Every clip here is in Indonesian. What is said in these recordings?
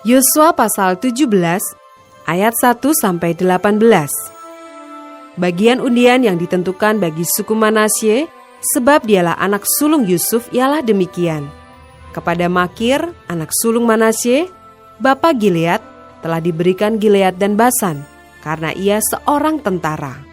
Yosua pasal 17 ayat 1-18. Bagian undian yang ditentukan bagi suku Manasye, sebab dialah anak sulung Yusuf, ialah demikian. Kepada Makir, anak sulung Manasye, bapa Gilead, telah diberikan Gilead dan Basan, karena ia seorang tentara.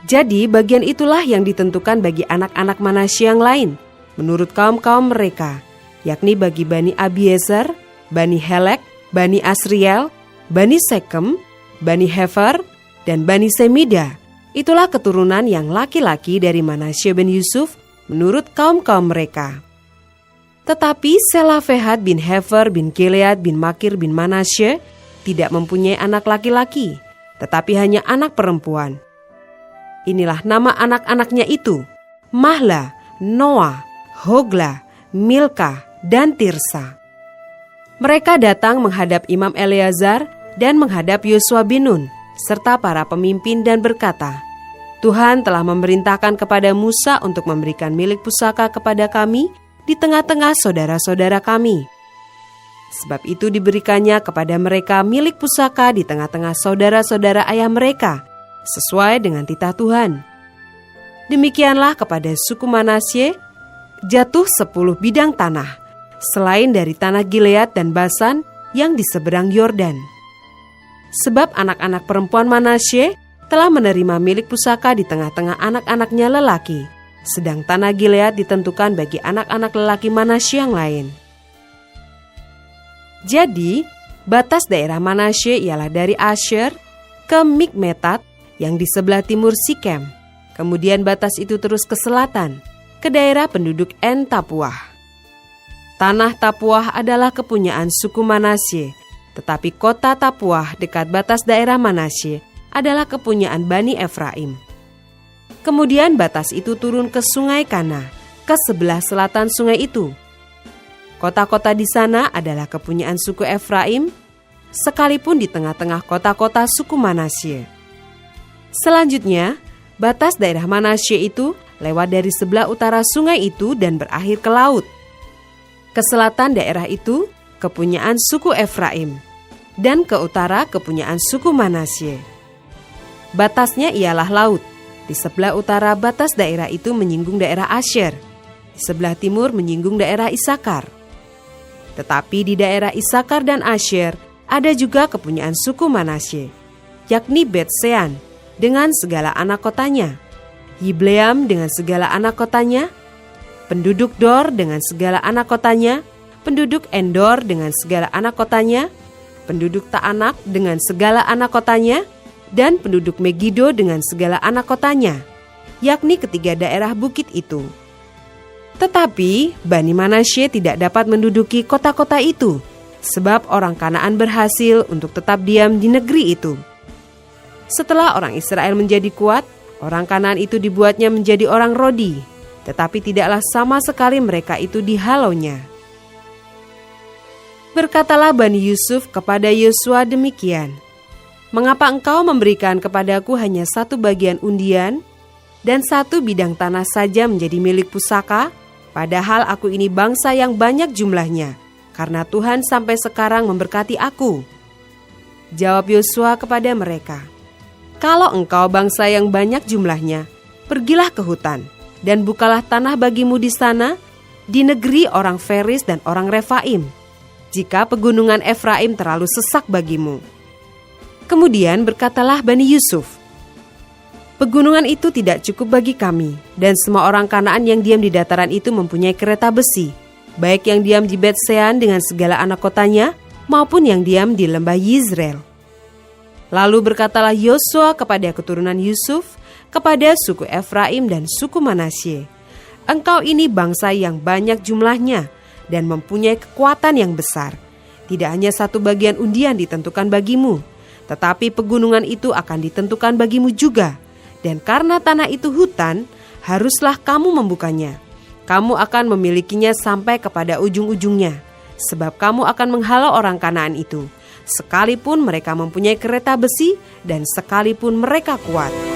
Jadi bagian itulah yang ditentukan bagi anak-anak Manasye yang lain, menurut kaum-kaum mereka, yakni bagi Bani Abiezer, Bani Helek, Bani Asriel, Bani Sekem, Bani Hefer, dan Bani Semida. Itulah keturunan yang laki-laki dari Manasye bin Yusuf menurut kaum-kaum mereka. Tetapi Selafehad bin Hefer bin Gilead bin Makir bin Manasye tidak mempunyai anak laki-laki, tetapi hanya anak perempuan. Inilah nama anak-anaknya itu: Mahla, Noah, Hogla, Milka, dan Tirsa. Mereka datang menghadap Imam Eleazar dan menghadap Yosua bin Nun, serta para pemimpin dan berkata, Tuhan telah memerintahkan kepada Musa untuk memberikan milik pusaka kepada kami di tengah-tengah saudara-saudara kami. Sebab itu diberikannya kepada mereka milik pusaka di tengah-tengah saudara-saudara ayah mereka, sesuai dengan titah Tuhan. Demikianlah kepada suku Manasye jatuh 10 bidang tanah, selain dari tanah Gilead dan Basan yang di seberang Yordan. Sebab anak-anak perempuan Manasye telah menerima milik pusaka di tengah-tengah anak-anaknya lelaki, sedang tanah Gilead ditentukan bagi anak-anak lelaki Manasye yang lain. Jadi, batas daerah Manasye ialah dari Asher ke Mikmetat yang di sebelah timur Sikem. Kemudian batas itu terus ke selatan, ke daerah penduduk En Tapuah. Tanah Tapuah adalah kepunyaan suku Manasye, tetapi kota Tapuah dekat batas daerah Manasye adalah kepunyaan Bani Efraim. Kemudian batas itu turun ke Sungai Kana, ke sebelah selatan sungai itu. Kota-kota di sana adalah kepunyaan suku Efraim, sekalipun di tengah-tengah kota-kota suku Manasye. Selanjutnya, batas daerah Manasye itu lewat dari sebelah utara sungai itu dan berakhir ke laut. Ke selatan daerah itu kepunyaan suku Efraim, dan ke utara kepunyaan suku Manasye. Batasnya ialah laut. Di sebelah utara batas daerah itu menyinggung daerah Asher, di sebelah timur menyinggung daerah Isakar. Tetapi di daerah Isakar dan Asher ada juga kepunyaan suku Manasye, yakni Bet-Sean dengan segala anak kotanya, Yibleam dengan segala anak kotanya, penduduk Dor dengan segala anak kotanya, penduduk Endor dengan segala anak kotanya, penduduk Taanak dengan segala anak kotanya, dan penduduk Megido dengan segala anak kotanya, yakni ketiga daerah bukit itu. Tetapi Bani Manasye tidak dapat menduduki kota-kota itu, sebab orang Kanaan berhasil untuk tetap diam di negeri itu. Setelah orang Israel menjadi kuat, orang Kanaan itu dibuatnya menjadi orang Rodi, tetapi tidaklah sama sekali mereka itu dihalaunya. Berkatalah Bani Yusuf kepada Yosua demikian, Mengapa engkau memberikan kepadaku hanya 1 bagian undian dan 1 bidang tanah saja menjadi milik pusaka, padahal aku ini bangsa yang banyak jumlahnya, karena Tuhan sampai sekarang memberkati aku? Jawab Yosua kepada mereka, Kalau engkau bangsa yang banyak jumlahnya, pergilah ke hutan, dan bukalah tanah bagimu di sana, di negeri orang Feris dan orang Refaim, jika pegunungan Efraim terlalu sesak bagimu. Kemudian berkatalah Bani Yusuf, pegunungan itu tidak cukup bagi kami, dan semua orang Kanaan yang diam di dataran itu mempunyai kereta besi, baik yang diam di Bet-Sean dengan segala anak kotanya, maupun yang diam di lembah Yizreel. Lalu berkatalah Yosua kepada keturunan Yusuf, kepada suku Efraim dan suku Manasye, engkau ini bangsa yang banyak jumlahnya dan mempunyai kekuatan yang besar. Tidak hanya 1 bagian undian ditentukan bagimu, tetapi pegunungan itu akan ditentukan bagimu juga. Dan karena tanah itu hutan, haruslah kamu membukanya. Kamu akan memilikinya sampai kepada ujung-ujungnya, sebab kamu akan menghalau orang Kanaan itu, sekalipun mereka mempunyai kereta besi dan sekalipun mereka kuat.